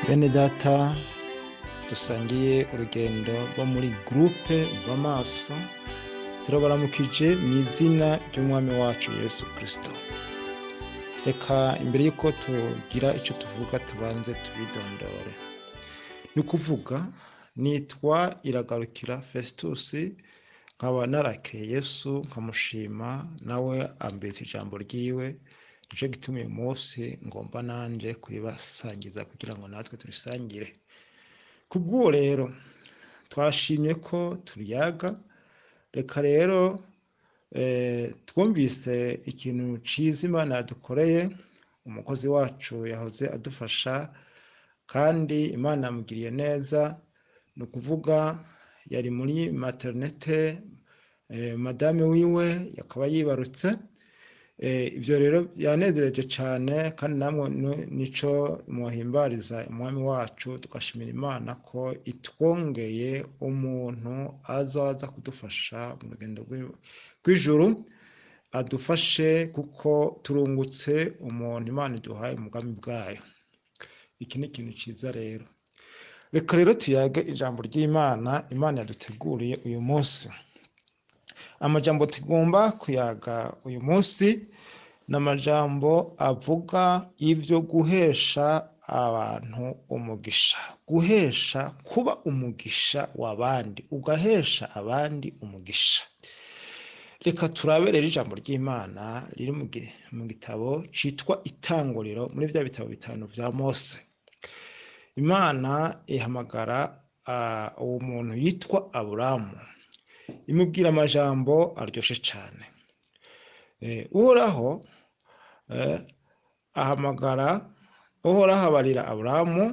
Bene data dusangiye urugendo rwo muri groupe b'amaso turabaramukije mu izina ry'umwami wacu Yesu Kristo. Reka imbere yuko tugira icyo tuvuga tubanze tubidondore. Ni ukuvuga nitwa Iragarukira Festus, nkaba narakiriye Yesu nkamushima nawe ambitse ijambo ryiwe, nico gituma uyu munsi ngomba nanje kuribasangiza kugira ngo natwe turisangire. Kubw'uwo rero twashimye ko turiyaga. Reka rero twumvise ikintu ciza Imana yadukoreye. Umukozi wacu yahoze adufasha kandi Imana yamugiriye neza. Ni ukuvuga yari muri maternité, madame wiwe yakaba yibarutse. Ibyo rero yanezereje cyane kandi namwe nico muhimbariza umwami wacu, tugashimira Imana ko itwongeye umuntu azaza kudufasha mu rugendo rw'ijuru. Adufashe kuko turungutse umuntu Imana iduhaye umugambi bwayo. Iki ni ikintu ciza rero. Reka rero tuyage ijambo ry'Imana Imana yaduteguriye uyu munsi. Amajambo tugomba kuyaga uyu munsi n'amajambo avuga ibyo guhesha abantu umugisha, guhesha kuba umugisha w'abandi, ugahesha abandi umugisha. Reka turaberera ijambo ry'Imana riri mu gitabo citwa Itanguriro, muri bya bitabo bitanu vya Mose. Imana ihamagara uwo muntu yitwa Aburamu, imubwira amajambo aryoshe cyane. Uhoraho Uhoraho abarira Aburamu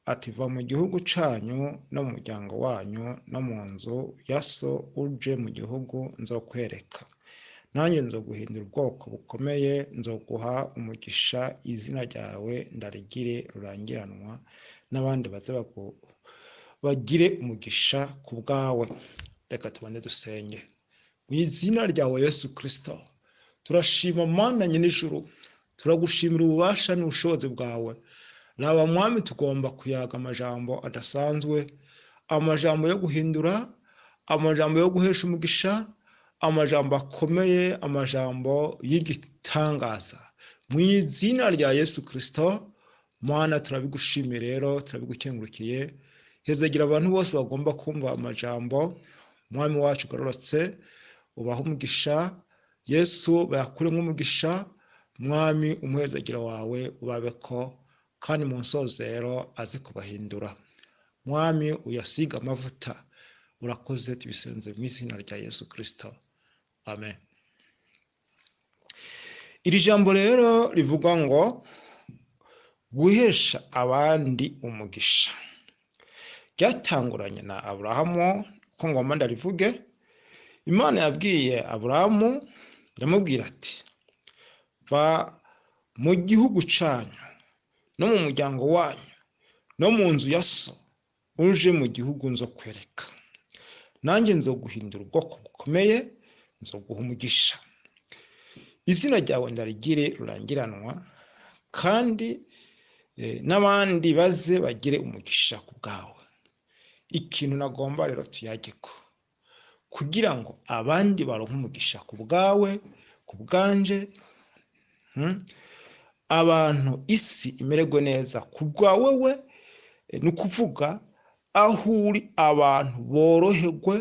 ati, va mu gihugu canyu no mu muryango wanyu no mu nzu ya so, uje mu gihugu nzokwereka. Nanjye nzoguhindura ubwoko bukomeye, nzoguha umugisha, izina ryawe ndarigire rurangiranwa, n'abandi baze bagire umugisha ku bwawe. Reka tubanze dusenge. Mu izina ryawe Yesu Kristo, turashima Mana nyir'ijuru, turagushimira ububasha n'ubushobozi bwawe. Raba mwami, tugomba kuyaga amajambo adasanzwe, amajambo yo guhindura, amajambo yo guhesha umugisha, amajambo akomeye, amajambo y'igitangaza. Mu izina rya Yesu Kristo, Mana turabigushimiye rero, turabigukengurukiye. Hezagira abantu bose bagomba kumva amajambo. Mwami wacu ugororotse, ubaha umugisha. Yesu bayakuremo umugisha. Mwami, umuhezagira wawe ubabeko, kandi mu nsozero azi kubahindura. Mwami, uyasiga amavuta. Urakoze, tubisenze mu izina rya Yesu Kristo, amen. Iri jambo rero rivuga ngo guhesha abandi umugisha ryatanguranye na Aburahamu. Ko ngomba ndarivuge. Imana yabwiye Aburahamu, iramubwira ati, va mu gihugu canyu no mu muryango wanyu no mu nzu ya so, uje mu gihugu nzokwereka. Nanjye nzoguhindura ubwoko bukomeye, nzoguha umugisha, izina ryawe ndarigire rurangiranwa, kandi n'abandi baze bagire umugisha ku bwawe. Ikintu nagomba rero tuyageko, kugira ngo abandi baronke umugisha ku bwawe, ku bwanje, abantu isi imererwe neza ku bwawewe. Ni ukuvuga aho uri abantu boroherwe,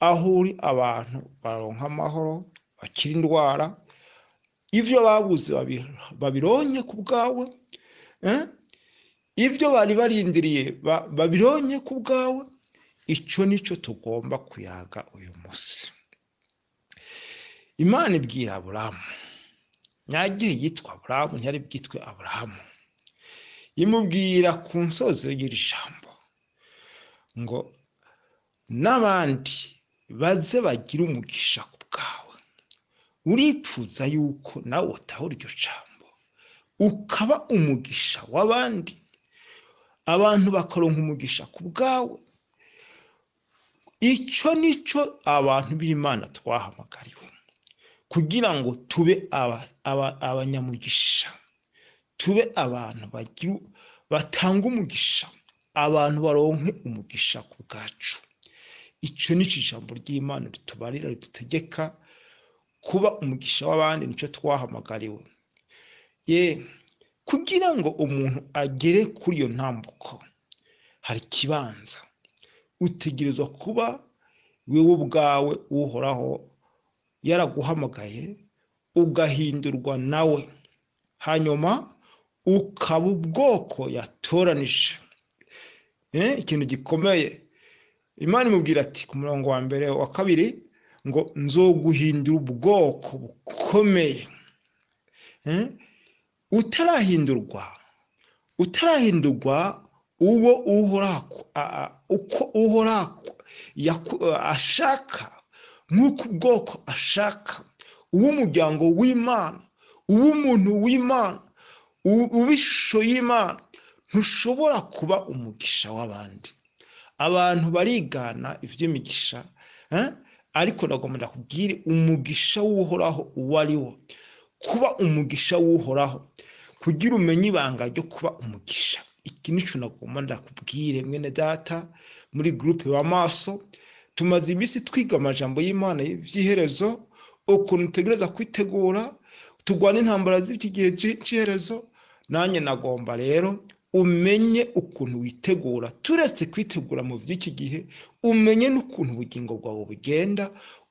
aho uri abantu baronka amahoro, bakira indwara, ivyo babuze babironke ku bwawe, ivyo bari barindiriye babironke ku bwawe. Ico nico tugomba kuyaga uyu munsi. Imana ibwira Aburahamu, nyagihe yitwa Aburahamu, ntiyari bwitwe Aburahamu. Imubwira ku nsozi y'iri jambo ngo n'abandi baze bagire umugisha ku bwawe. Uripfuza yuko nawe utahura iryo jambo ukaba umugisha w'abandi, abantu bakaronka umugisha ku bwawe. Ico nico abantu b'Imana twahamagariwe, kugira ngo tube abanyamugisha, tube abantu batanga umugisha, abantu baronke umugisha ku bwacu. Icyo ni ijambo ry'Imana ritubarira, ridutegeka kuba umugisha w'abandi. Nicyo twahamagariwe. Kugira ngo umuntu agere kuri iyo ntambuko, hari ikibanza. Utegerezwa kuba wewe ubwawe Uhoraho yaraguhamagaye, ugahindurwa nawe, hanyuma ukaba ubwoko yatoranije. Ikintu gikomeye, Imana imubwira ati ku murongo wa mbere wa kabiri ngo nzoguhindura ubwoko bukomeye. utarahindurwa uwo Uhoraho ashaka, nk'uko ubwoko ashaka, uw'umuryango w'Imana, uw'umuntu w'Imana, uw'ishusho y'Imana, ntushobora kuba umugisha w'abandi. Abantu barigana iby'imigisha, ariko nagomba kubwira umugisha w'Uhoraho uwo ari wo. Kuba umugisha w'Uhoraho, kugira umenye ibanga ryo kuba umugisha. Iki nico nagomba ndakubwire mwene data muri groupe w'amaso. Tumaze iminsi twiga amajambo y'Imana y'iherezo, ukuntu utegereza kwitegura tugwana intambara z'iki gihe cy'iherezo. Nanjye nagomba rero umenye ukuntu witegura, turetse kwitegura mu by'iki gihe, umenye n'ukuntu ubugingo bwawe bugenda,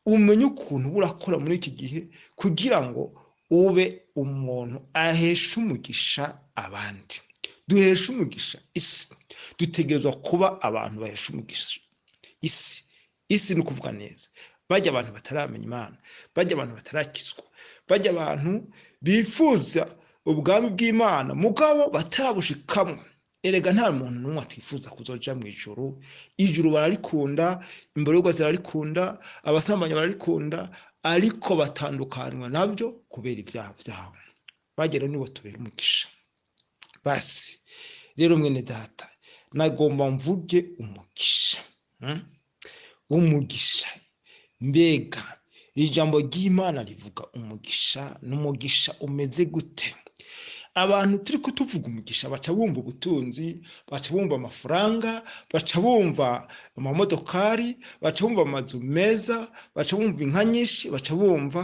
umenye ukuntu burakora muri iki gihe, kugira ngo ube umuntu ahesha umugisha abandi. Duhesha umugisha isi, dutegerezwa kuba abantu bahesha umugisha isi ni ukuvuga neza. Bajya abantu bataramenya Imana, bajya abantu batarakizwa, bajya abantu bifuza ubwami bw'Imana mugabo batarabushikamo. Erega nta muntu n'umwe atifuza kuzoja mu ijuru. Ijuru bararikunda, imborerwa zirarikunda, abasambanyi bararikunda, ariko batandukanywa nabyo kubera ibyaha byabo. Bagera nibo tubera umugisha. Basi rero mwene data, nagomba mvuge umugisha. Umugisha, mbega ijambo ry'Imana rivuga umugisha. N'umugisha umeze gute? Abantu turi kutuvuga umugisha baca bumva ubutunzi, baca bumva amafaranga, baca bumva amamodokari, baca bumva amazu meza, baca bumva inka nyinshi, baca bumva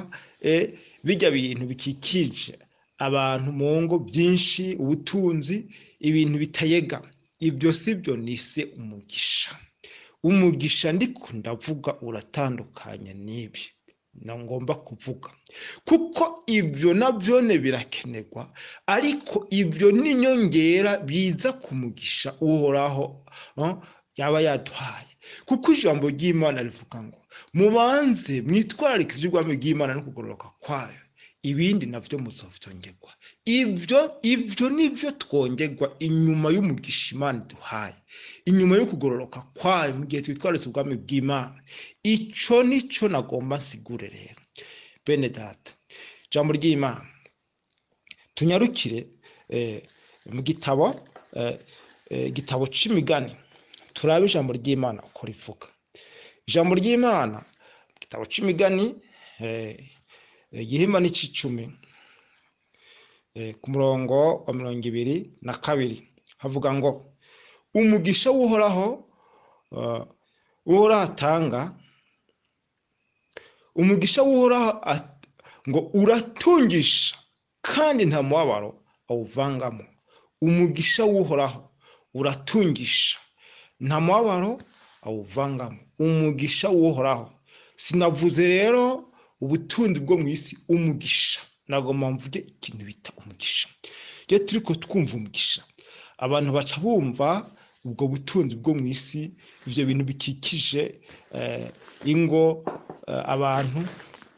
bijya bintu bikikije abantu mu ngo byinshi, ubutunzi, ibintu bitayega. Ibyo sibyo nise umugisha. Umugisha ndiko ndavuga uratandukanye n'ibi ngomba kuvuga, kuko ibyo nabyo birakenerwa, ariko ibyo ni nyongera biza ku mugisha Uhoraho yaba yaduhaye. Kuko ijambo ry'Imana rivuga ngo mubanze mwitwararike iby'ubwami bw'Imana no kugororoka kwayo, ibindi navyo muzovyongerwa. Ibyo nivyo twongerwa inyuma y'umugisha Imana duhaye, inyuma yo kugororoka kwayo mu gihe twitwararitse ubwami bw'Imana. Ico nico nagomba nsigure rero bene data. Ijambo ry'Imana tunyarukire mu gitabo c'imigani, turabe ijambo ry'Imana uko rivuga. Ijambo ry'Imana mu gitabo c'imigani igihimba n'icicumi ku murongo wa 22 havuga ngo umugisha w'Uhoraho atanga, umugisha w'Uhoraho ngo uratungisha kandi nta mubabaro awuvangamo. Umugisha w'Uhoraho uratungisha, nta mubabaro awuvangamo. Umugisha w'Uhoraho, sinavuze rero ubutunzi bwo mu isi. Umugisha nagomba mvuge ikintu bita umugisha. Iyo turiko twumva umugisha, abantu baca bumva ubwo butunzi bwo mu isi, ivyo bintu bikikije ingo, abantu,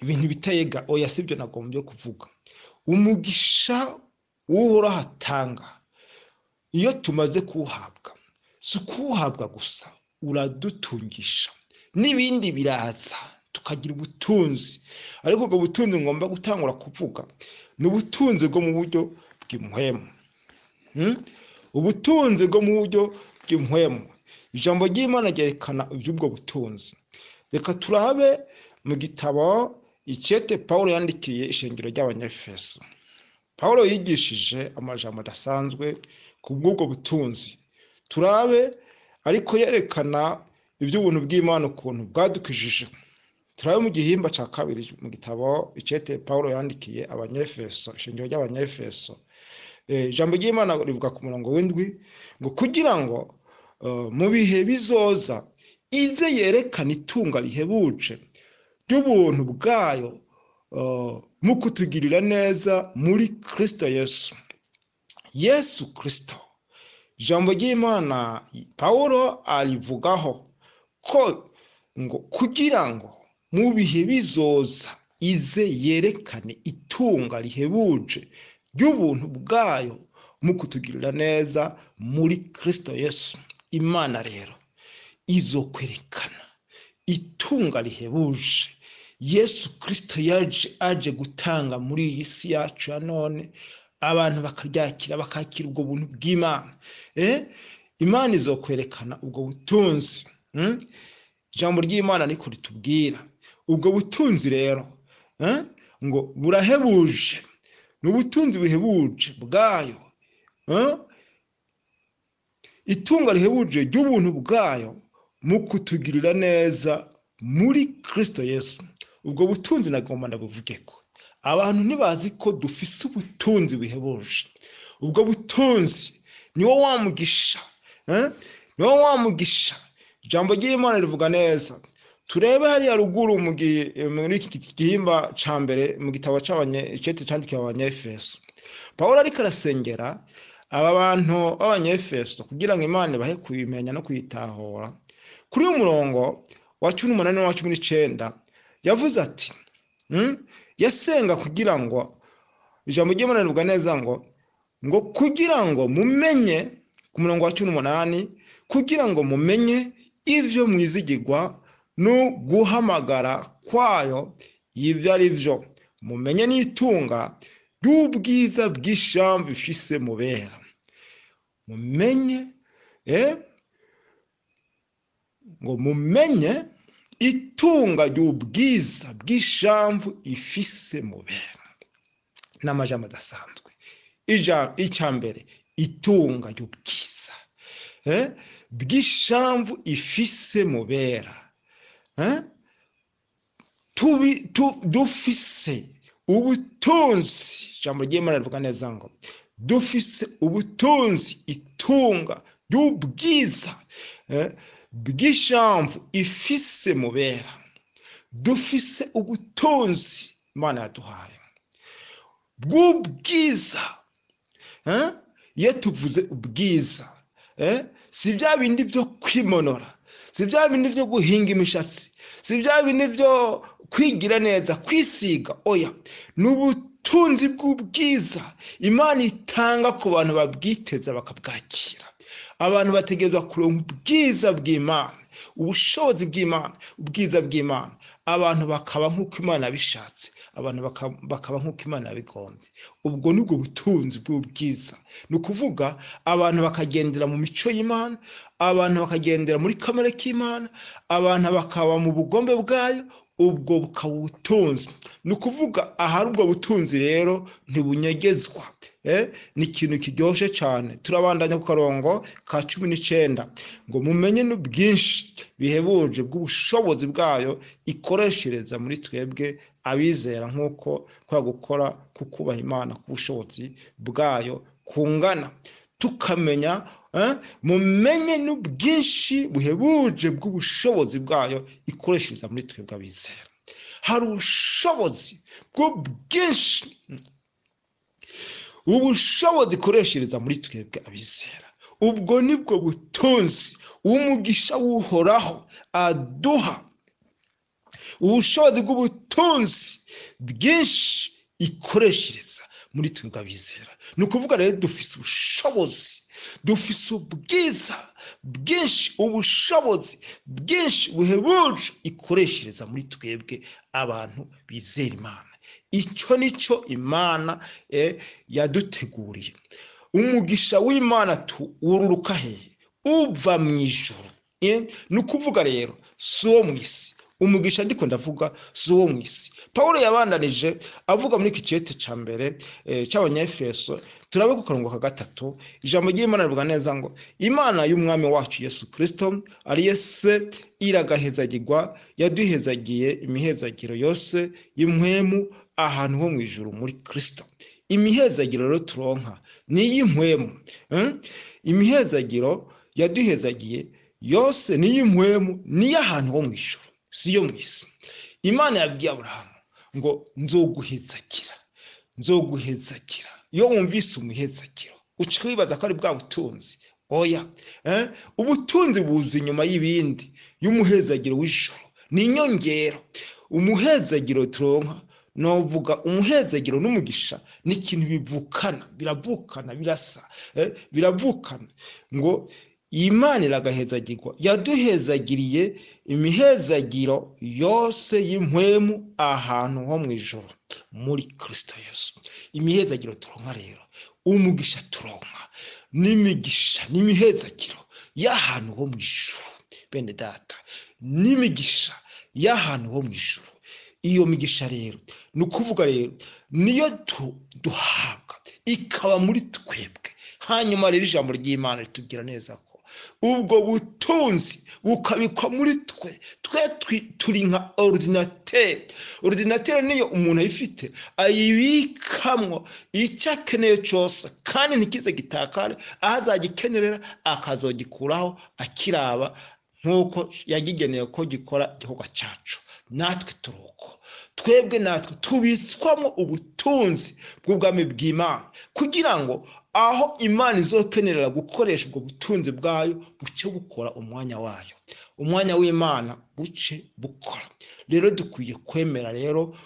ibintu bitayega. Oya, sibyo nagombye kuvuga. Umugisha w'Uhoraho atanga, iyo tumaze kuwuhabwa, si kuwuhabwa gusa, uradutungisha n'ibindi biraza tukagira ubutunzi. Ariko ubwo butunzi ngomba gutangura kuvuga ni ubutunzi bwo mu buryo bw'impwemu. Ubutunzi bwo mu buryo bw'impwemu, ijambo ry'Imana ryerekana iby'ubwo butunzi. Reka turabe mu gitabo icete Pawulo yandikiye ishengero ry'Abanyefeso, Pawulo yigishije amajambo adasanzwe ku bw'ubwo butunzi. Turabe ariko yerekana iby'ubuntu bw'Imana ukuntu bwadukijije. Turabe mu gihimba cya kabiri mu gitabo icete Pawulo yandikiye Abanyefeso, ishingiro ry'Abanyefeso. Ijambo ry'Imana rivuga ku murongo w'indwi ngo kugira ngo mu bihe bizoza ize yerekana itunga rihebuje ry'ubuntu bwayo mu kutugirira neza muri Kristo Yesu. Yesu Kristo, ijambo ry'Imana Pawulo arivugaho ko ngo kugira ngo mu bihe bizoza ize yerekane itunga rihebuje ry'ubuntu bwayo mu kutugirira neza muri Kristo Yesu. Imana rero izokwerekana itunga rihebuje Yesu Kristo aje gutanga muri iyi si yacu ya none, abantu bakaryakira bakakira ubwo buntu bw'Imana. Imana izokwerekana ubwo butunzi. Ijambo ry'Imana niko ritubwira. Ubwo butunzi rero ngo burahebuje, n'ubutunzi buhebuje bwayo, itunga rihebuje ry'ubuntu bwayo mu kutugirira neza muri Kristo Yesu. Ubwo butunzi nagomba ndabuvuge ko abantu ntibazi ko dufise ubutunzi buhebuje. Ubwo butunzi niwo wamugisha, niwo wamugisha. Ijambo ry'Imana rivuga neza. Turebe hariya ruguru muri iki gihimba ca mbere mu gitabo icete candikiwe Abanyefeso. Pawulo ariko arasengera aba bantu b'Abanyefeso kugira ngo Imana ibahe kubimenya no kuyitahura. Kuri uyu murongo wa 18 na 19 yavuze ati yasenga kugira ngo, ijambo ry'Imana rivuga neza ngo kugira ngo mumenye, ku murongo wa 18, kugira ngo mumenye ivyo mwizigirwa no guhamagara kwayo y'ivyo ari vyo, mumenye n'itunga ry'ubwiza bw'ishamvu ifise mubera. Mumenye ngo mumenye itunga ry'ubwiza bw'ishamvu ifise mubera. N'amajambo adasanzwe. Icya mbere, itunga ry'ubwiza bw'ishamvu ifise mubera. Dufise ubutunzi, ijambo ry'Imana rivuga neza ngo dufise ubutunzi, itunga ry'ubwiza bw'ishamvu ifise mubera. Dufise ubutunzi Imana yaduhaye bw'ubwiza. Iyo tuvuze ubwiza, si bya bindi byo kwimonora, si bya bindi byo guhinga imishatsi, si bya bindi byo kwigira neza, kwisiga. Oya, n'ubutunzi bw'ubwiza Imana itanga ku bantu babwiteza bakabwakira. Abantu bategerezwa kuronka ubwiza bw'Imana, ubushobozi bw'Imana, ubwiza bw'Imana. Abantu bakaba nk'uko Imana bishatse, abantu bakaba nk'uko Imana yabigonze. Ubwo nibwo butunzi bw'ubwiza. Ni ukuvuga abantu bakagendera mu mico y'Imana, abantu bakagendera muri kamere k'Imana, abantu bakaba mu bugombe bwayo. Ubwo bukaba ubutunzi. Ni ukuvuga ahari ubwo butunzi rero ntibunyegezwa. Ni ikintu kiryoshye cyane. Turabandanya ku karongo ka 19 ngo mumenye n'ubwinshi bihebuje bw'ubushobozi bwayo ikoreshereza muri twebwe abizera, nk'uko kwa gukora kukubaha Imana k'ubushobozi bwayo kungana. Tukamenya mumenye n'ubwinshi buhebuje bw'ubushobozi bwayo ikoreshereza muri twebwe abizera. Hari ubushobozi bw'ubwinshi, ubushobozi ikoreshereza muri twebwe abizera. Ubwo nibwo butunzi umugisha w'uhoraho aduha, ubushobozi bw'ubutunzi bwinshi ikoreshereza muri twebwe abizera. Ni ukuvuga rero dufise ubushobozi, dufise ubwiza bwinshi, ubushobozi bwinshi buhebuje ikoreshereza muri twebwe abantu bizera Imana. Icyo nicyo Imana yaduteguriye. Umugisha w'Imana ururuka hehe? Uva mu ijuru. Ni ukuvuga rero si uwo mu isi, umugisha ndiko ndavuga si uwo mu isi. Pawulo yabandanije avuga muri iki cete ca mbere c'Abanyefeso, turabe ku karongo ka 3, ijambo ry'Imana rivuga neza ngo Imana y'umwami wacu Yesu Kristo ari se iragahezagirwa, yaduhezagiye imihezagiro yose y'impwemu ahantu ho mu ijuru muri Kristo. Imihezagiro rero turonka ni y'impwemu, imihezagiro yaduhezagiye yose ni y'impwemu, ni y'ahantu ho mu ijuru, si yo mu isi. Imana yabwiye Aburahamu ngo nzoguhezagira, nzoguhezagira. Iyo wumvise umuhezagiro uca wibaza ko ari bwa butunzi. Oya, ubutunzi buza inyuma y'ibindi, y'umuhezagiro w'ijuru, ni inyongero. Umuhezagiro turonka, novuga umuhezagiro n'umugisha ni ikintu bivukana, biravukana, birasa, biravukana. Ngo Imana iragahezagirwa, yaduhezagiriye imihezagiro yose y'impwemu ahantu ho mu ijuru muri Kristo Yesu. Imihezagiro turonka rero, umugisha turonka n'imigisha n'imihezagiro y'ahantu ho mu ijuru. Bene data, n'imigisha y'ahantu ho mu ijuru. Iyo migisha rero ni ukuvuga rero niyo duhabwa ikaba muri twebwe. Hanyuma rero ijambo ry'Imana ritubwira neza ko ubwo butunzi bukabikwa muri twe turi nka ordinateur niyo umuntu ayifite ayibikamwo icyo akeneye cyose, kandi ntikize gitakare, aho azagikenerera akazogikuraho akiraba nk'uko yagigeneye ko gikora igikorwa cyacu. Natwe turuko twebwe, natwe tubitswamo ubutunzi bw'ubwami bw'Imana, kugira ngo aho Imana izokenerera gukoresha ubwo butunzi bwayo buce bukora umwanya wayo, umwanya w'Imana buce bukora. Rero dukwiye kwemera rero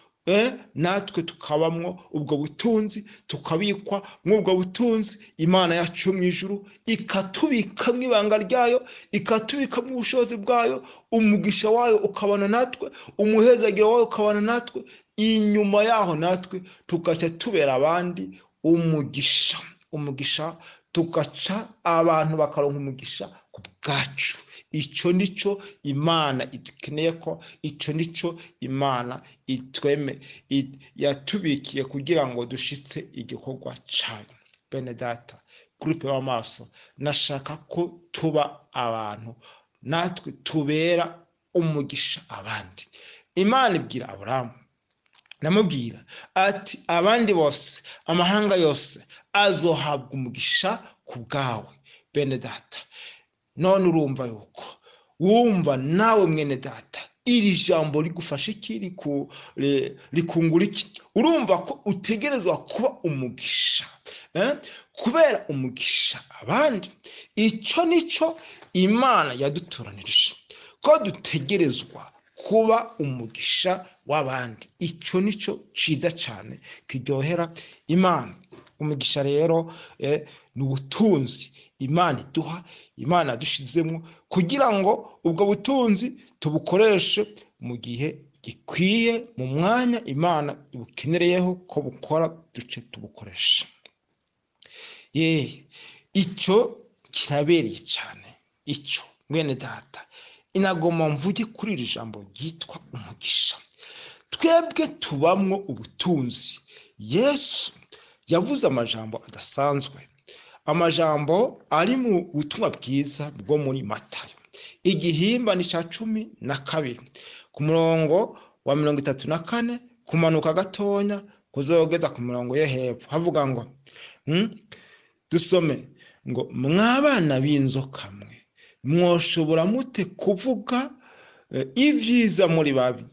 natwe tukabamwo ubwo butunzi, tukabikwa nk'ubwo butunzi. Imana yacu mu ijuru ikatubika mu ibanga ryayo, ikatubika mu bushobozi bwayo, umugisha wayo ukabana natwe, umuhezagiro wayo ukabana natwe. Inyuma yaho natwe tugaca tubera abandi umugisha, umugisha tugaca abantu bakaronka umugisha ku bwacu. Icyo nico Imana idukeneye ko, icyo nico Imana yatubikiye kugira ngo dushitse igikorwa cyayo. Bene data, groupe w'amaso, nashaka ko tuba abantu natwe tubera umugisha abandi. Imana ibwira Aburahamu, namubwira ati abandi bose, amahanga yose azohabwa umugisha ku bwawe. Bene data, none urumva yuko wumva nawe mwene data iri jambo rigufasha iki, rikungura iki? Urumva ko utegerezwa kuba umugisha, kubera umugisha abandi. Icyo nico Imana yadutoranirije, ko dutegerezwa kuba umugisha w'abandi. Icyo nico ciza cyane kiryohera Imana. Umugisha rero ni ubutunzi Imana iduha, Imana yadushizemo kugira ngo ubwo butunzi tubukoreshe mu gihe gikwiye, mu mwanya Imana ibukenereyeho ko bukora, duce tubukoresha. Icyo kirabereye cyane. Icyo mwene data, inagoma mvuge kuri iri jambo ryitwa umugisha. Twebwe tubamwo ubutunzi. Yesu yavuze amajambo adasanzwe, amajambo ari mu butumwa bwiza bwo muri Matayo igihimba ni ca 12 ku murongo wa 34 kumanuka gatonya kuzogeza ku murongo yo hepfo. Havuga ngo dusome ngo mwabana b'inzoka mwe, mwoshobora mute kuvuga ivyiza muri babi,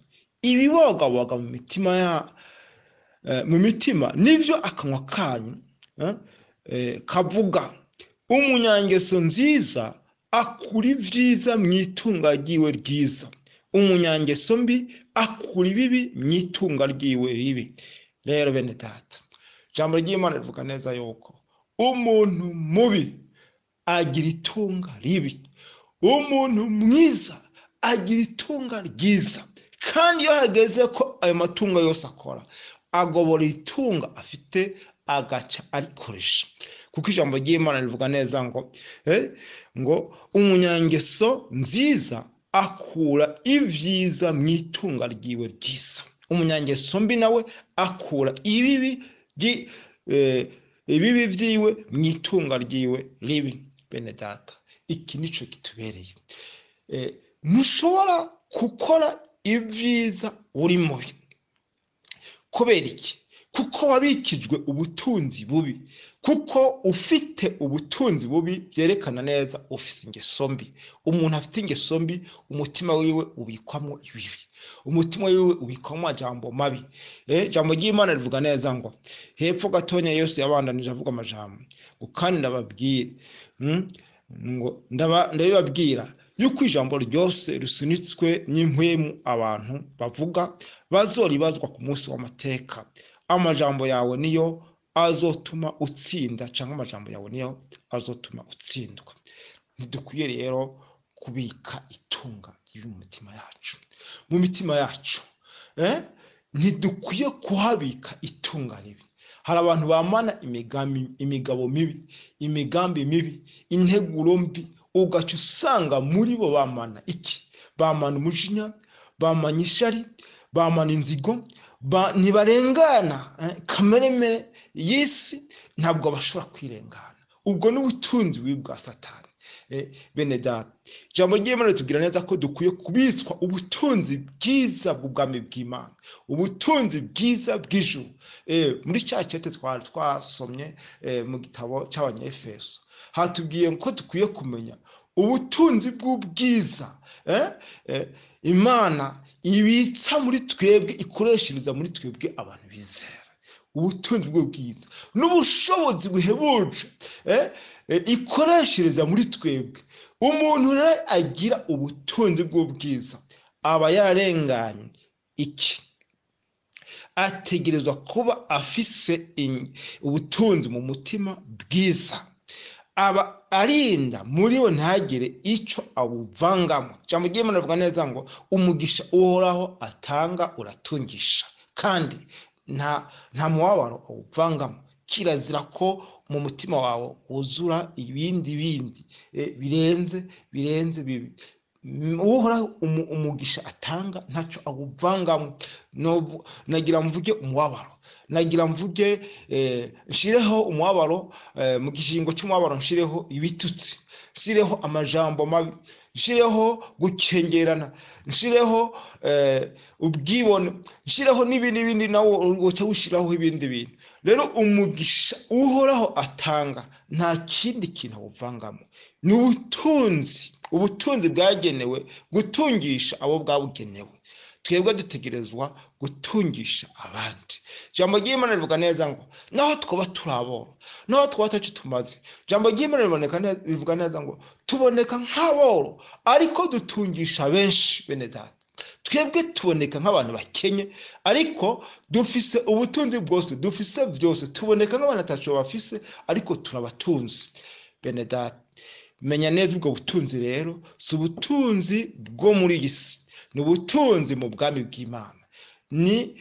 ibibogaboga mu mitima nivyo akanwa kanyu kavuga. Umunyangeso nziza akura ivyiza mwitunga ryiwe ryiza, umunyangeso mbi akura ibibi mwitunga ryiwe ribi. Rero bene data, jambo ry'Imana rivuga neza yuko umuntu mubi agira itunga ribi, umuntu mwiza agira itunga ryiza. Kandi iyo hageze ko ayo matunga yose akora, agobora itunga afite agaca arikoresha. Kuko ijambo ry'Imana rivuga neza ngo umunyangeso nziza akura ivyiza mu itunga ryiwe ryiza. Umunyangeso mbi nawe akura ibibi vyiwe mu itunga ryiwe ribi. Bene data, iki nico kitubereye. Ntushobora gukora ivyiza uri mubi. Kubera iki? Kuko wabikijwe ubutunzi bubi. Kuko ufite ubutunzi bubi byerekana neza ufise ingeso mbi. Umuntu afite ingeso mbi, umutima wiwe ubikwamo ibibi. Umutima wiwe ubikwamo amajambo mabi. Jambo ry'Imana rivuga neza ngo hepfo gatonya Yesu yabandanije avuga amajambo ngo kandi ndababwire ngo ndabibabwira yuko ijambo ryose risunitswe n'impwemu abantu bavuga bazoribazwa ku munsi w'amateka. Amajambo yawe niyo azotuma utsinda, cyangwa amajambo yawe niyo azotuma utsindwa. Ntidukwiye rero kubika itunga riri mu mitima yacu. Mu mitima yacu ntidukwiye kuhabika itunga ribi. Hari abantu bamana imigabo mibi, imigambi mibi, integuro mbi, ugaca usanga muri bo bamana iki? Bamana umujinya, bamana ishari, bamana inzigo, ntibarengana kamereme y'isi, ntabwo bashobora kwirengana. Ubwo ni ubutunzi bubi bwa Satani. Bene data, ijambo ry'Imana ritubwira neza ko dukwiye kubitswa ubutunzi bwiza bw'ubwami bw'Imana, ubutunzi bwiza bw'ijuru. Muri cya cyete twasomye mu gitabo cy'Abanyefeso hatubwiye ko dukwiye kumenya ubutunzi bw'ubwiza Imana ibitsa muri twebwe, ikoreshereza muri twebwe abantu bizera. Ubutunzi bw'ubwiza n'ubushobozi buhebuje ikoreshereza muri twebwe. Umuntu rero agira ubutunzi bw'ubwiza aba yararenganye iki? Ategerezwa kuba afise ubutunzi mu mutima bwiza. Aba arinda muri we ntagire icyo awuvangamo. Ijambo ry'Imana rivuga neza ngo umugisha uhoraho atanga uratungisha, kandi nta mubabaro awuvangamo. Kirazira ko mu mutima wawe wuzura ibindi birenze bibi. Uhoraho umugisha atanga ntacyo awuvangamo. Nagira mvuge umubabaro, nagira mvuge nshireho umubabaro, mu gishingo cy'umubabaro nshireho ibitutsi, nshireho amajambo mabi, nshireho gukengerana, nshireho ubwibone, nshireho n'ibindi nawo uca ushiraho ibindi bintu. Rero umugisha uhoraho atanga nta kindi kintu awuvangamo. Ni ubutunzi bwagenewe gutungisha abo bwabugenewe. Twebwe dutegerezwa gutungisha abandi. Ijambo ry'Imana rivuga neza ngo naho twaba turaboro, naho twaba tacu tumaze, ijambo ry'Imana rivuga neza ngo tuboneka nk'aboro ariko dutungisha benshi. Bene data, twebwe tuboneka nk'abantu bakenye ariko dufise ubutunzi bwose, dufise byose. Tuboneka nk'abantu atacu bafise ariko turabatunzi. Bene data, menya neza ubwo butunzi rero si ubutunzi bwo muri iyi si, ni ubutunzi mu bwami bw'Imana. Ni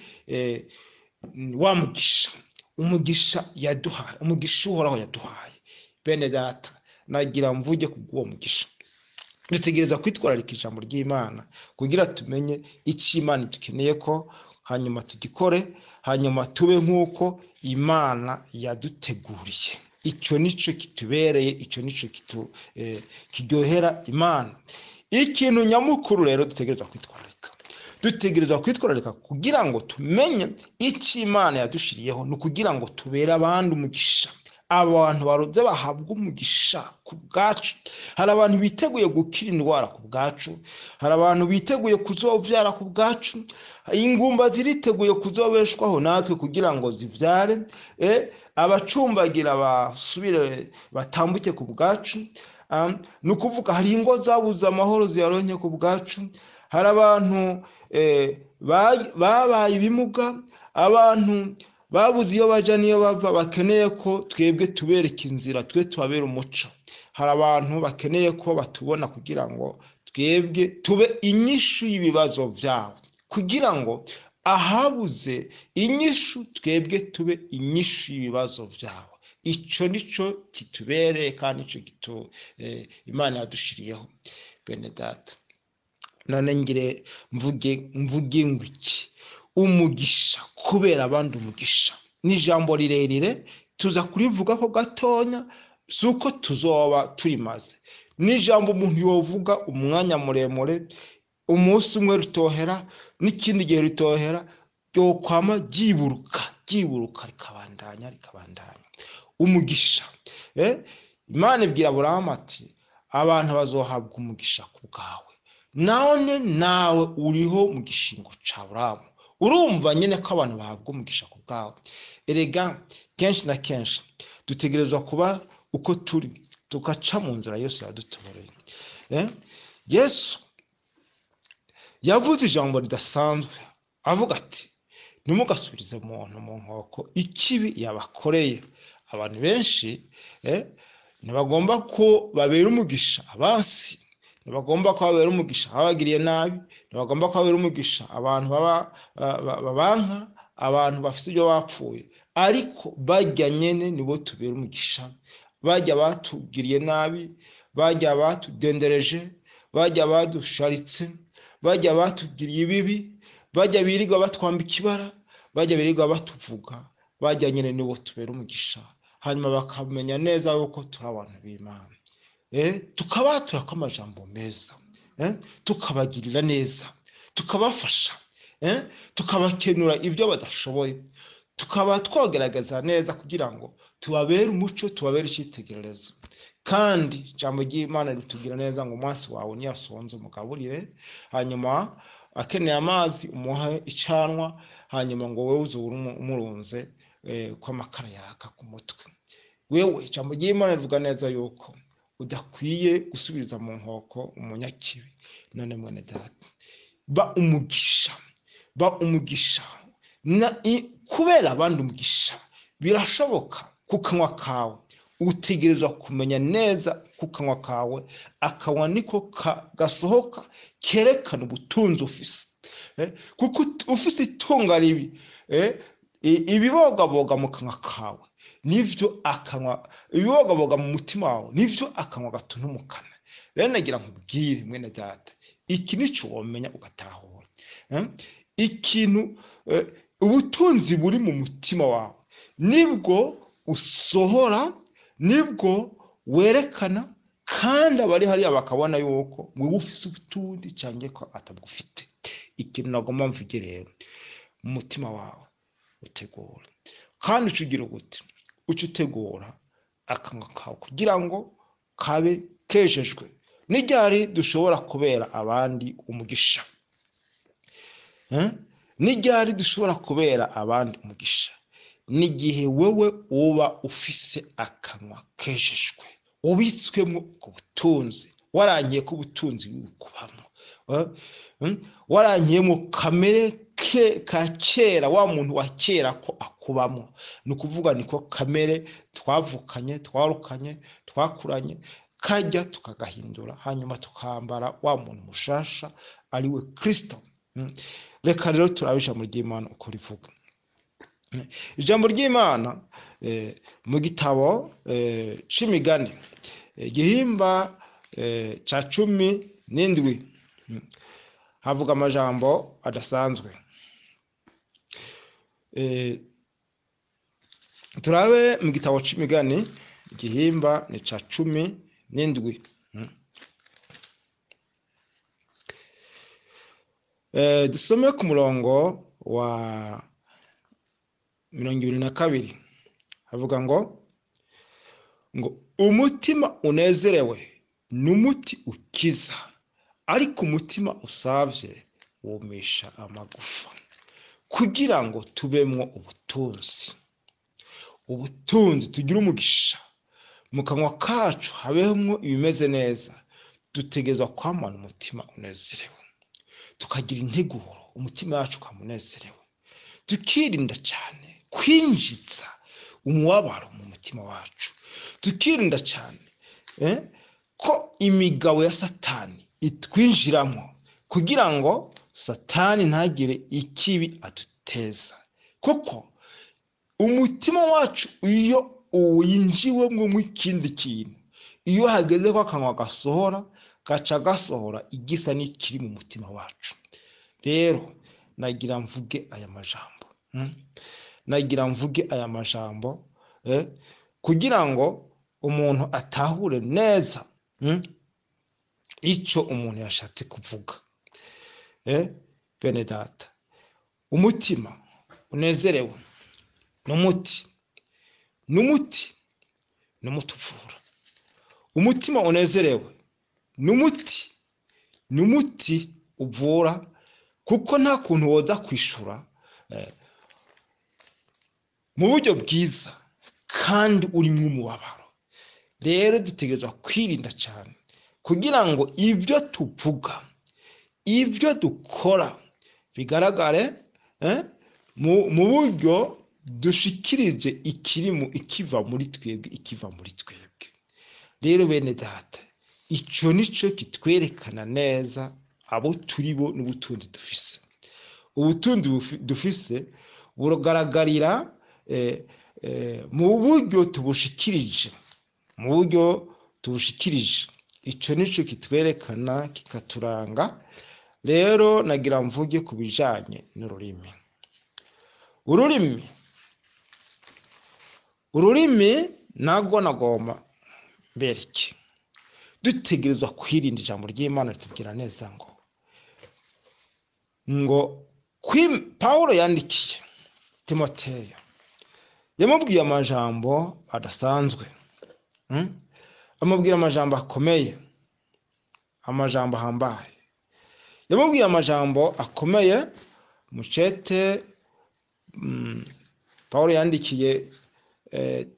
wa umugisha yaduhaye, umugisha uhoraho yaduhaye. Bene data, nagira mvuge ku bw'uwo mugisha. Dutegereza kwitwararika ijambo ry'Imana kugira tumenye icyo Imana dukeneye ko, hanyuma tugikore, hanyuma tube nk'uko Imana yaduteguriye. Icyo nico kitubereye, icyo nico kiryohera Imana. Ikintu nyamukuru rero dutegereza kwitwararika kugira ngo tumenye icyo Imana yadushiriyeho, ni ukugira ngo tubere abandi umugisha. Abantu baroze bahabwa umugisha ku bwacu. Hari abantu biteguye gukira indwara ku bwacu, hari abantu biteguye kuzovyara ku bwacu, ingumba ziriteguye kuzobeshwaho natwe kugira ngo zivyare, abacumbagira basubire batambuke ku bwacu. Ni ukuvuga hari ingo zabuze amahoro ziyaronke ku bwacu. Hari abantu babaye ibimuga, abantu babuze iyo baja niyo bava, bakeneye ko twebwe tubereka inzira, twe tubabera umuco. Hari abantu bakeneye ko batubona kugira ngo twebwe tube inyishu y'ibibazo byabo, kugira ngo ahabuze inyishu twebwe tube inyishu y'ibibazo byabo. Ico nico kitubereye kandi ico Imana yadushiriyeho. Bene data, none ngire mvuge ngwiki umugisha, kubera abandi umugisha ni ijambo rirerire, tuza kurivuga ko gatonya, suko tuzoba turimaze. Ni ijambo umuntu yovuga umwanya muremure, umunsi umwe ritohera, n'ikindi gihe ritohera, ryo kwama ryiburuka rikabandanya. Umugisha, Imana ibwira Aburahamu ati abantu bazohabwa umugisha ku bwawe, none nawe uriho mu gishingo ca Aburahamu. Urumva nyene ko abantu bahabwa umugisha ku bwawe. Erega kenshi na kenshi dutegerezwa kuba uko turi, tugaca mu nzira Yesu yadutoboreye. Yesu yavuze ijambo ridasanzwe avuga ati ntimugasubirize umuntu mu nkoko ikibi yabakoreye. Abantu benshi ntibagomba ko babera umugisha abansi, ntibagomba ko babera umugisha abagiriye nabi, ntibagomba ko babera umugisha abantu babanka, abantu bafite ibyo bapfuye. Ariko bajya nyene nibo tubera umugisha, bajya batugiriye nabi, bajya batudendereje, bajya badusharitse, bajya batugiriye ibibi, bajya birirwa batwambika ibara, bajya birirwa batuvuga, bajya nyene nibo tubera umugisha. Hanyuma bakamenya neza yuko turi abantu b'Imana, tukabatura ko amajambo meza, tukabagirira neza, tukabafasha, tukabakenura ibyo badashoboye, tukaba twogerageza neza kugira ngo tubabere umuco, tubabere icyitegererezo. Kandi ijambo ry'Imana ritubwira neza ngo umunsi wawe niyasonze umugaburire, hanyuma akeneye amazi umuhe icanwa, hanyuma ngo wewe uzura umurunze ko amakara yaka ku mutwe. Wewe ijambo ry'Imana rivuga neza yuko udakwiye gusubiriza mu nkoko umunyakibi. None mwene data, ba umugisha kubera abandi umugisha. Birashoboka ku kanwa kawe, utegerezwa kumenya neza ku kanwa kawe, akanwa niko gasohoka kerekana ubutunzi ufise. Kuko ufise itunga ribi, ibibogaboga mu kanwa kawe nivyo akanwa, ibibogaboga mu mutima wawe nivyo akanwa gatuntumukana. Rero nagira nkubwire mwene data, iki nico womenya ugatahura. Ikintu ubutunzi buri mu mutima wawe nibwo usohora, nibwo werekana, kandi abari hariya bakabona yuko wewe ufise ubutunzi canke ko atabufite. Ikintu nagomba mvuge rero, mu mutima wawe utegura, kandi ucugira gute? Utegura akanwa kawe kugira ngo kabe kejejwe. N'iryari dushobora kubera abandi umugisha? N'iryari dushobora kubera abandi umugisha? N'igihe wewe uba ufise akanwa kejejwe, ubitswemo ku butunzi, warangiye ko ubutunzi bukubamwo, warangiyemo kamere ka kera, wa muntu wa kera ko akubamwo. Ni ukuvuga niko kamere twavukanye, twarukanye, twakuranye, kajya tukagahindura, hanyuma tukambara wa muntu mushasha ari we Kristo. Reka rero turabe ijambo ry'Imana uko rivuga. Ijambo ry'Imana mu gitabo c'Imigani igihimba ca 17 havuga amajambo adasanzwe. Turabe mu gitabo c'Imigani igihimba ni ca 17. Dusome ku murongo wa 22. Havuga ngo umutima unezerewe n'umuti ukiza, ariko umutima usavye wumisha amagufa. Kugira ngo tubemwo ubutunzi tugira umugisha, mu kanwa kacu habemwo ibimeze neza, dutegerezwa kwamana umutima unezerewe, tukagira integuro, umutima wacu ukamunezerewe, tukirinda cyane kwinjiza umubabaro mu mutima wacu, tukirinda cyane ko imigabo ya Satani itwinjiramo, kugira ngo Satani ntagire ikibi aduteza. Kuko umutima wacu iyo uyinjiwemo mu ikindi kintu, iyo hageze ko akanwa gasohora gaca gasohora igisa n'ikiri mu mutima wacu. Rero nagira mvuge aya majambo, nagira mvuge aya majambo kugira ngo umuntu atahure neza icyo umuntu yashatse kuvuga. Bene data, umutima unezerewe n'umuti uvura. Umutima unezerewe n'umuti uvura, kuko nta kuntu woza kwishura mu buryo bwiza kandi urimo umubabaro. Rero dutegerezwa kwirinda cyane kugira ngo ibyo tuvuga, ibyo dukora bigaragare mu buryo dushikirije ikiva muri twebwe. Rero bene data, icyo nicyo kitwerekana neza abo turi bo n'ubutunzi dufise. Ubutunzi dufise buragaragarira mu buryo tubushikirije, icyo nicyo kitwerekana, kikaturanga. Rero nagira mvuge ku bijanye n'ururimi. Ururimi nagwo nagomba mbereke. Dutegerezwa kwirinda. Ijambo ry'Imana ritubwira neza ngo Pawulo yandikiye Timoteyo, yamubwiye amajambo adasanzwe, amubwira amajambo akomeye, amajambo ahambaye. Yamubwiye amajambo akomeye mu cete Pawulo yandikiye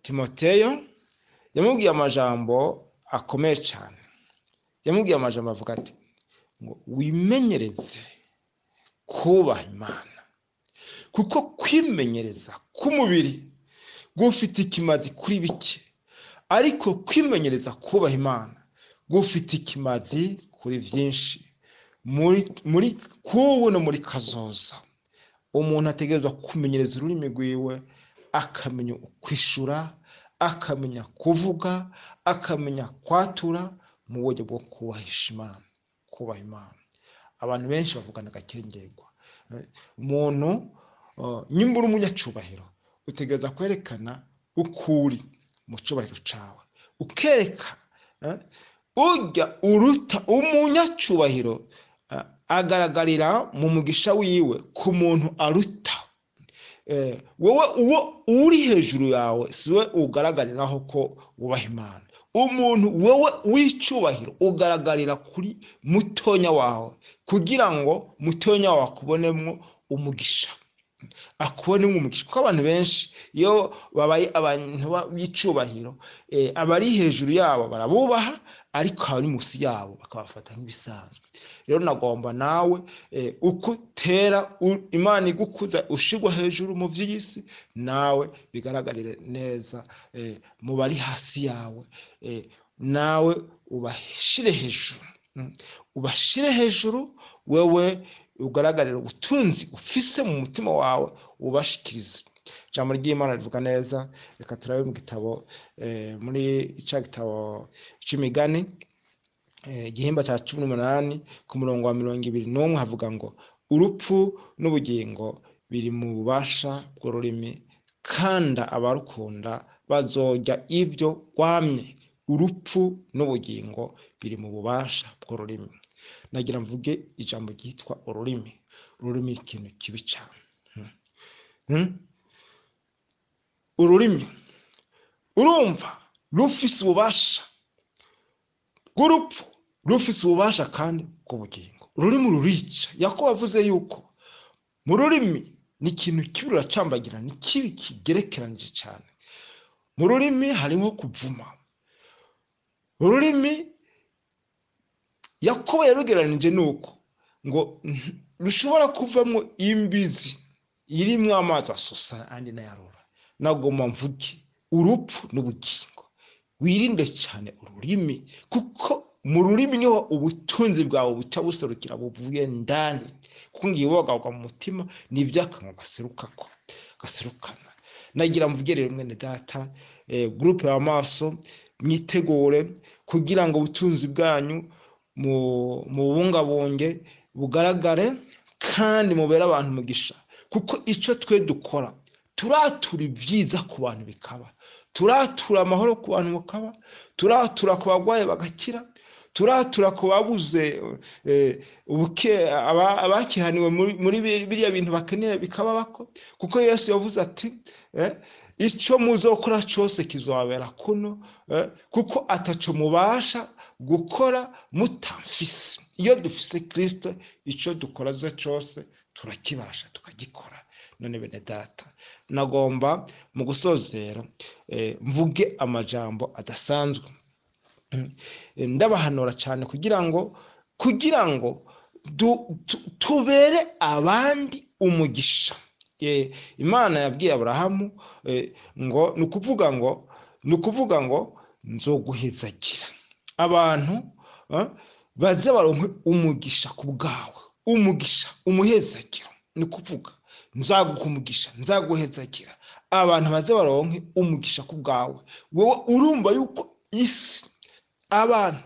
Timoteyo. Yamubwiye amajambo akomeye cyane. Yamubwiye amajambo avuga ati ngo wimenyereze kubaha Imana, kuko kwimenyereza k'umubiri gufite ikimazi kuri bike, ariko kwimenyereza kubaha Imana gufite ikimazi kuri byinshi, muri kubu no muri kazoza. Umuntu ategerezwa kumenyereza ururimi rwiwe, akamenya ukwishura, akamenya kuvuga, akamenya kwatura mu buryo bwo kubaha Imana. Abantu benshi bavugana gakengerwa. Umuntu nyimba uri umunyacubahiro, utegereza kwerekana ukuri mu cubahiro cawe, ukereka urya uruta. Umunyacubahiro agaragarira mu mugisha wiwe ku muntu aruta. Wowe uwo uri hejuru yawe siwe ugaragariraho ko wubaha Imana. Umuntu wowe w'icubahiro ugaragarira kuri mutonya wawe, kugira ngo mutonya wawe akubonemwo umugisha, kuko abantu benshi iyo babaye abantu b'icubahiro, abari hejuru yabo barabubaha, ariko abari munsi yabo bakabafata nk'ibisanzwe. Rero nagomba nawe uko utera Imana igukuza ushigwa hejuru mu vy'isi, nawe bigaragarire neza mu bari hasi yawe, nawe ubashire hejuru, wewe ugaragarira ubutunzi ufise mu mutima wawe, ubashikirize. Ijambo ry'Imana rivuga neza. Reka turabe mu gitabo muri ica gitabo c'Imigani, igihimba cya 18 ku murongo wa 21 havuga ngo urupfu n'ubugingo biri mu bubasha bw'ururimi, kandi abarukunda bazorya ibyo rwamye. Urupfu n'ubugingo biri mu bubasha bw'ururimi. Nagira mvuge ijambo ryitwa ururimi. Ururimi ikintu kibi cyane. Ururimi urumva rufise ububasha bw'urupfu, rufise ububasha kandi bw'ubugingo. Ururimi rurica. Yakobo avuze yuko mu rurimi ni ikintu kibi, ruracambagira, ni kibi kigerekeranije cyane. Mu rurimi harimo kuvuma. Ururimi Yakobo yarugeranije nuko ngo rushobora kuvamo imbizi irimwo amazi asusa andi nayarura. Nagomba mvuge urupfu n'ubugingo. Wirinde cyane ururimi, kuko mu rurimi niho ubutunzi bwawe buca buserukira buvuye ndani, kuko ngiye wogagwa mu mutima n'ivyakanwa gaserukana. Nagira mvuge rero mwene data, groupe y'amaso myitegure kugira ngo ubutunzi bwanyu mu bungabunge bugaragare kandi mubera abantu umugisha, kuko icyo twe dukora turatura ibyiza ku bantu bikaba, turatura amahoro ku bantu bukaba, turatura ku bagwaye bagakira, turatura ku babuze abakihaniwe muri biriya bintu bakeneye bikaba bako, kuko Yesu yavuze ati icyo muzokora cyose kizobabera kuno, kuko ataco mubasha gukora mutamfise. Iyo dufise Kristo icyo dukora cyose turakibasha tukagikora. None bene data, nagomba mu gusozera mvuge amajambo adasanzwe ndabahanura cyane kugira ngo tubere abandi umugisha. Imana yabwiye Aburahamu ngo ni ukuvuga ngo nzoguhezagira abantu baze baronke umugisha ku bwawe, umugisha umuhezagiro, ni ukuvuga nzaguha umugisha, nzaguhezagira abantu baze baronke umugisha ku bwawe. Wowe urumva yuko isi, abantu,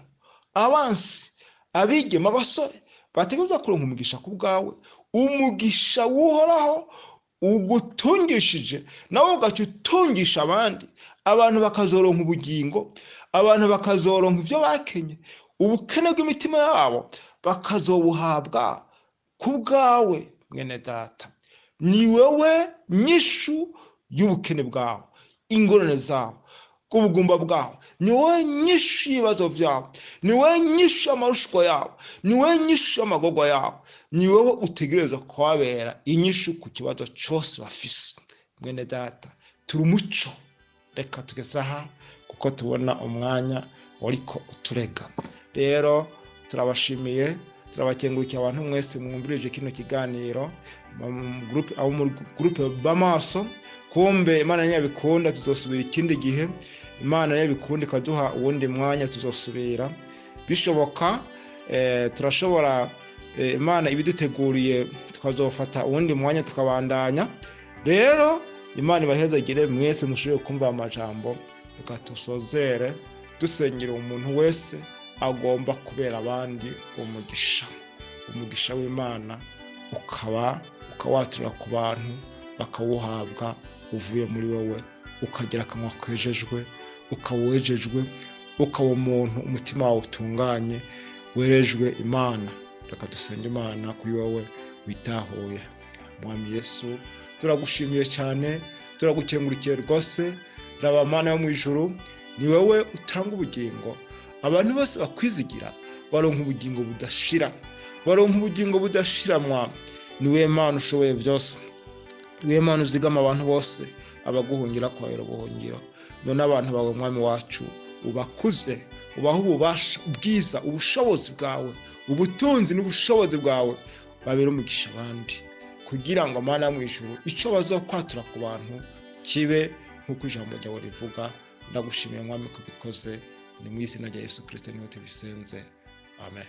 abansi, abigema, abasore bategereza kuronka umugisha ku bwawe, umugisha wuhoraho ugutungishije nawe ugaca utungisha abandi, abantu bakazoronka ubugingo, abantu bakazoronka ibyo bakenye, ubukene bw'imitima yabo bakazobuhabwa ku bwawe. Mwene data, ni wewe nyishu y'ubukene bwawe, ingorane zawe, ubugumba bwawe, ni wowe nyishu y'ibibazo byawe, ni wowe nyishu y'amarushwa yawe, ni wowe nyishu y'amagorwa yawe, ni wowe utegereza kubabera inyishu ku kibazo cyose bafise. Mwene data, turi umuco, reka tugeze aha kuko tubona umwanya wariko uturega. Rero turabashimiye, turabakengurukiye abantu mwese mwumvirije kino kiganiro abo muri groupe b'amaso. Kumbe Imana ntiyabikunda tuzosubira ikindi gihe, Imana ntiyabikunda ikaduha uwundi mwanya tuzosubira bishoboka. Turashobora Imana ibiduteguriye tukazofata uwundi mwanya tukabandanya. Rero Imana ibahezagire mwese mushobore kumva amajambo, tukatusozere dusengera umuntu wese agomba kubera abandi umugisha w'Imana ukawatura ku bantu bakawuhabwa uvuye muri wowe, ukagira akanwa kejejwe, ukawejejwe, ukaba umuntu umutima wawe utunganye werejwe Imana. Reka dusenge Imana kuri wowe witahuye. Mwami Yesu, turagushimiye cyane, turagukengurikiye rwose. Raba Mana yo mu ijuru, ni wowe utanga ubugingo, abantu bose bakwizigira baronka ubugingo budashira, baronka ubugingo budashira. Mwami, ni wowe Mana ushoboye byose, ni wowe Mana uzigama abantu bose abaguhungira kwawe ubuhungiro. None abantu bawe Mwami wacu ubakuze, ubaha ububasha, ubwiza, ubushobozi bwawe, ubutunzi n'ubushobozi bwawe, babere umugisha abandi, kugira ngo Mana yo mu ijuru icyo bazokwatura ku bantu kibe nk'uko ijambo ryawe rivuga. Ndagushimiye Mwami ko ubikoze, ni mu izina rya Yesu Kristo niwe tubisenze, amen.